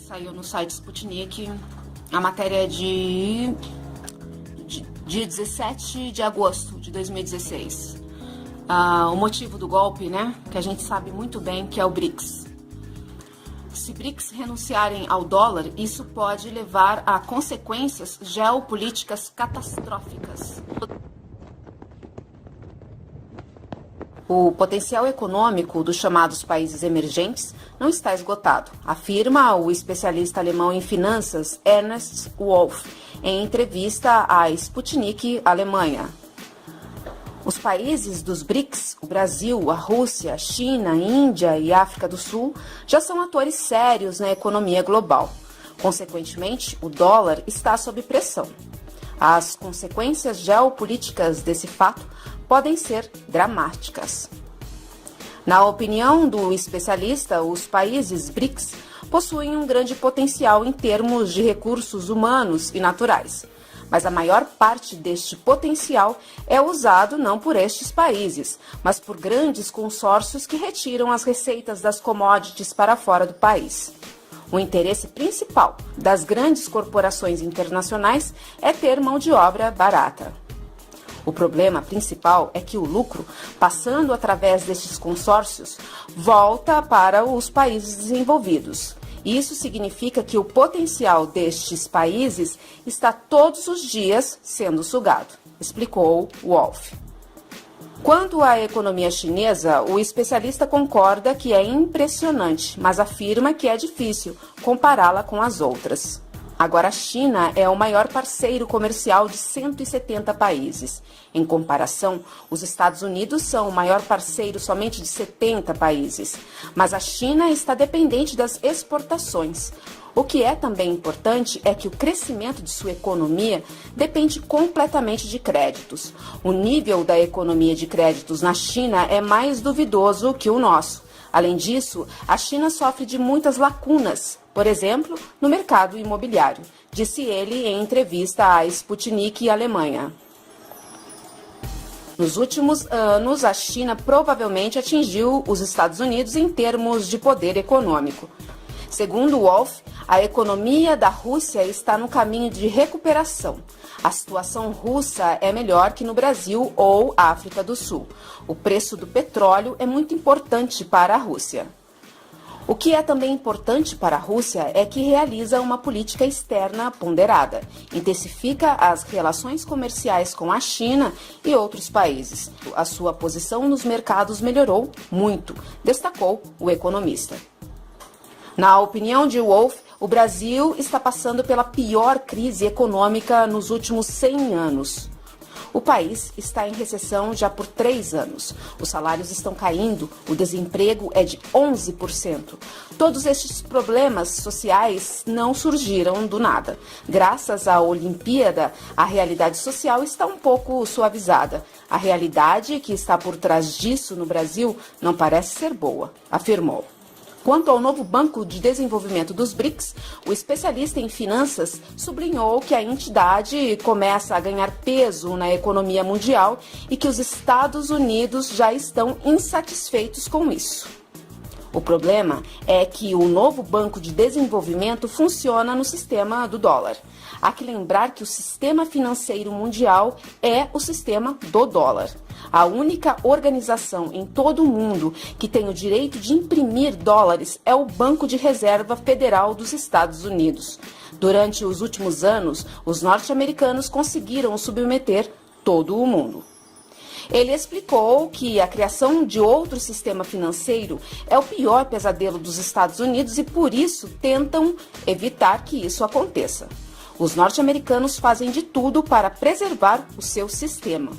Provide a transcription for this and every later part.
Saiu no site Sputnik a matéria de dia 17 de agosto de 2016. O motivo do golpe, né, que a gente sabe muito bem que é o BRICS. Se BRICS renunciarem ao dólar, isso pode levar a consequências geopolíticas catastróficas. O potencial econômico dos chamados países emergentes não está esgotado, afirma o especialista alemão em finanças Ernst Wolff, em entrevista à Sputnik Alemanha. Os países dos BRICS, o Brasil, a Rússia, a China, a Índia e a África do Sul, já são atores sérios na economia global. Consequentemente, o dólar está sob pressão. As consequências geopolíticas desse fato podem ser dramáticas. Na opinião do especialista, os países BRICS possuem um grande potencial em termos de recursos humanos e naturais. Mas a maior parte deste potencial é usado não por estes países, mas por grandes consórcios que retiram as receitas das commodities para fora do país. O interesse principal das grandes corporações internacionais é ter mão de obra barata. O problema principal é que o lucro, passando através destes consórcios, volta para os países desenvolvidos. Isso significa que o potencial destes países está todos os dias sendo sugado, explicou Wolff. Quanto à economia chinesa, o especialista concorda que é impressionante, mas afirma que é difícil compará-la com as outras. Agora, a China é o maior parceiro comercial de 170 países. Em comparação, os Estados Unidos são o maior parceiro somente de 70 países. Mas a China está dependente das exportações. O que é também importante é que o crescimento de sua economia depende completamente de créditos. O nível da economia de créditos na China é mais duvidoso que o nosso. Além disso, a China sofre de muitas lacunas, por exemplo, no mercado imobiliário, disse ele em entrevista à Sputnik Alemanha. Nos últimos anos, a China provavelmente atingiu os Estados Unidos em termos de poder econômico. Segundo Wolff, a economia da Rússia está no caminho de recuperação. A situação russa é melhor que no Brasil ou África do Sul. O preço do petróleo é muito importante para a Rússia. O que é também importante para a Rússia é que realiza uma política externa ponderada, intensifica as relações comerciais com a China e outros países. A sua posição nos mercados melhorou muito, destacou o economista. Na opinião de Wolff, o Brasil está passando pela pior crise econômica nos últimos 100 anos. O país está em recessão já por 3 anos. Os salários estão caindo, o desemprego é de 11%. Todos estes problemas sociais não surgiram do nada. Graças à Olimpíada, a realidade social está um pouco suavizada. A realidade que está por trás disso no Brasil não parece ser boa, afirmou. Quanto ao novo Banco de Desenvolvimento dos BRICS, o especialista em finanças sublinhou que a entidade começa a ganhar peso na economia mundial e que os Estados Unidos já estão insatisfeitos com isso. O problema é que o novo Banco de Desenvolvimento funciona no sistema do dólar. Há que lembrar que o sistema financeiro mundial é o sistema do dólar. A única organização em todo o mundo que tem o direito de imprimir dólares é o Banco de Reserva Federal dos Estados Unidos. Durante os últimos anos, os norte-americanos conseguiram submeter todo o mundo. Ele explicou que a criação de outro sistema financeiro é o pior pesadelo dos Estados Unidos e, por isso, tentam evitar que isso aconteça. Os norte-americanos fazem de tudo para preservar o seu sistema.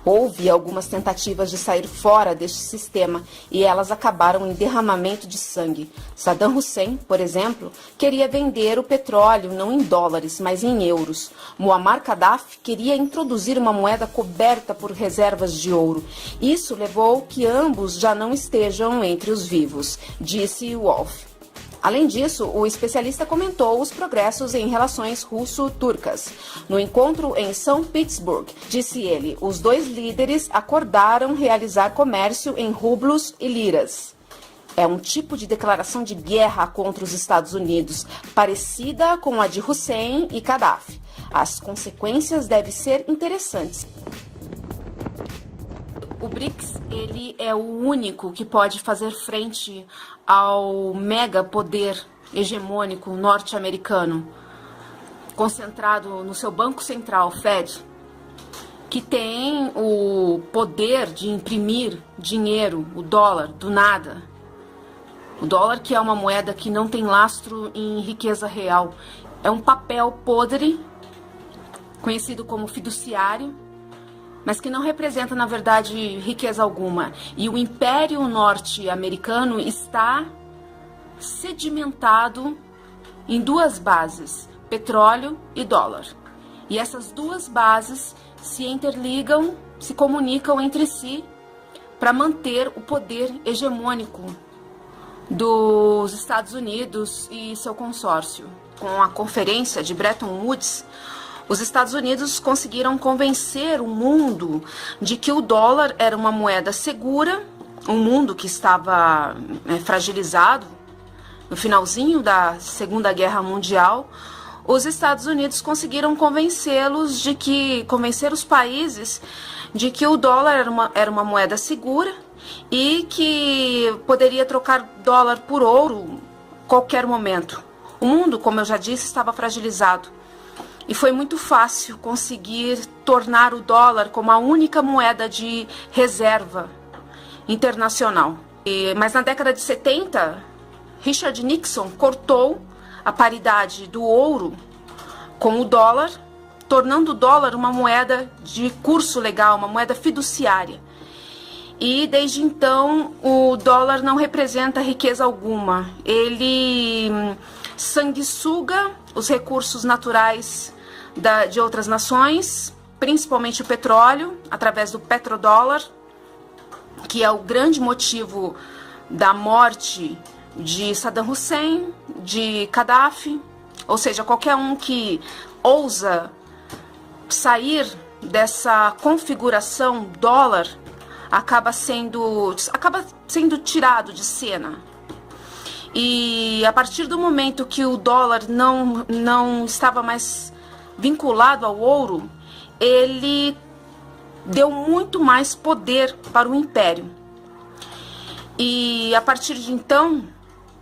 Houve algumas tentativas de sair fora deste sistema e elas acabaram em derramamento de sangue. Saddam Hussein, por exemplo, queria vender o petróleo não em dólares, mas em euros. Muammar Gaddafi queria introduzir uma moeda coberta por reservas de ouro. Isso levou que ambos já não estejam entre os vivos, disse Wolff. Além disso, o especialista comentou os progressos em relações russo-turcas. No encontro em São Petersburgo, disse ele, os dois líderes acordaram realizar comércio em rublos e liras. É um tipo de declaração de guerra contra os Estados Unidos, parecida com a de Hussein e Gaddafi. As consequências devem ser interessantes. O BRICS, ele é o único que pode fazer frente ao mega poder hegemônico norte-americano, concentrado no seu Banco Central, Fed, que tem o poder de imprimir dinheiro, o dólar, do nada. O dólar, que é uma moeda que não tem lastro em riqueza real, é um papel podre, conhecido como fiduciário, mas que não representa, na verdade, riqueza alguma. E o Império Norte-Americano está sedimentado em duas bases, petróleo e dólar. E essas duas bases se interligam, se comunicam entre si para manter o poder hegemônico dos Estados Unidos e seu consórcio. Com a conferência de Bretton Woods, os Estados Unidos conseguiram convencer o mundo de que o dólar era uma moeda segura, um mundo que estava fragilizado no finalzinho da Segunda Guerra Mundial. Os Estados Unidos conseguiram convencer os países de que o dólar era uma moeda segura e que poderia trocar dólar por ouro a qualquer momento. O mundo, como eu já disse, estava fragilizado. E foi muito fácil conseguir tornar o dólar como a única moeda de reserva internacional. Mas na década de 70, Richard Nixon cortou a paridade do ouro com o dólar, tornando o dólar uma moeda de curso legal, uma moeda fiduciária. E desde então o dólar não representa riqueza alguma. Ele sanguessuga os recursos naturais de outras nações, principalmente o petróleo, através do petrodólar, que é o grande motivo da morte de Saddam Hussein, de Gaddafi, ou seja, qualquer um que ousa sair dessa configuração dólar acaba sendo tirado de cena. E a partir do momento que o dólar não estava mais vinculado ao ouro, ele deu muito mais poder para o império. E a partir de então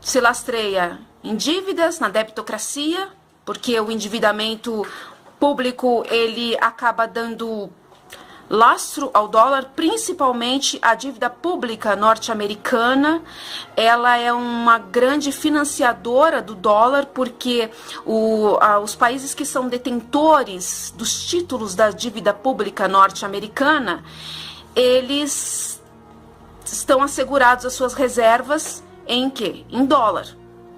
se lastreia em dívidas, na debitocracia, porque o endividamento público ele acaba dando lastro ao dólar, principalmente a dívida pública norte-americana. Ela é uma grande financiadora do dólar, porque os países que são detentores dos títulos da dívida pública norte-americana, eles estão assegurados as suas reservas em quê? Em dólar.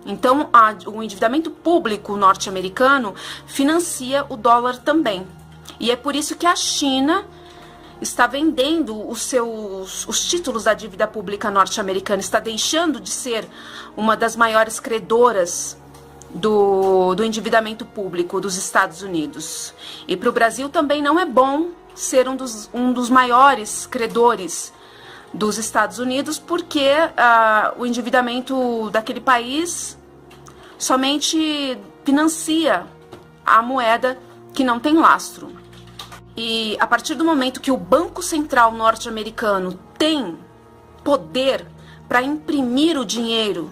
Então, o endividamento público norte-americano financia o dólar também. E é por isso que a China está vendendo os títulos da dívida pública norte-americana, está deixando de ser uma das maiores credoras do endividamento público dos Estados Unidos. E para o Brasil também não é bom ser um dos maiores credores dos Estados Unidos, porque o endividamento daquele país somente financia a moeda que não tem lastro. E a partir do momento que o Banco Central norte-americano tem poder para imprimir o dinheiro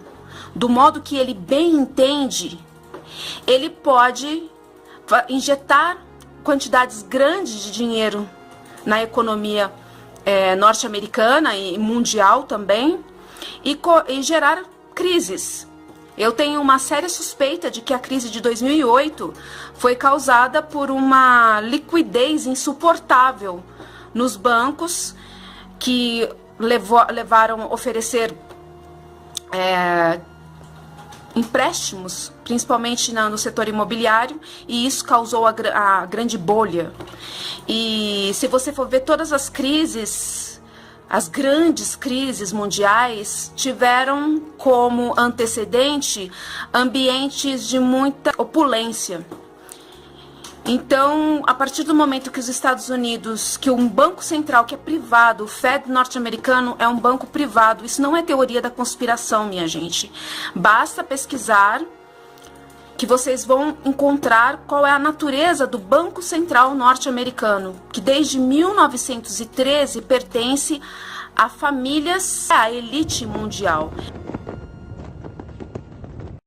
do modo que ele bem entende, ele pode injetar quantidades grandes de dinheiro na economia norte-americana e mundial também, e gerar crises. Eu tenho uma séria suspeita de que a crise de 2008 foi causada por uma liquidez insuportável nos bancos, que levaram a oferecer empréstimos, principalmente no setor imobiliário, e isso causou a grande bolha. E se você for ver todas as crises, as grandes crises mundiais tiveram como antecedente ambientes de muita opulência. Então, a partir do momento que os Estados Unidos, que um banco central que é privado, o Fed norte-americano é um banco privado, isso não é teoria da conspiração, minha gente. Basta pesquisar que vocês vão encontrar qual é a natureza do Banco Central norte-americano, que desde 1913 pertence a famílias, à elite mundial.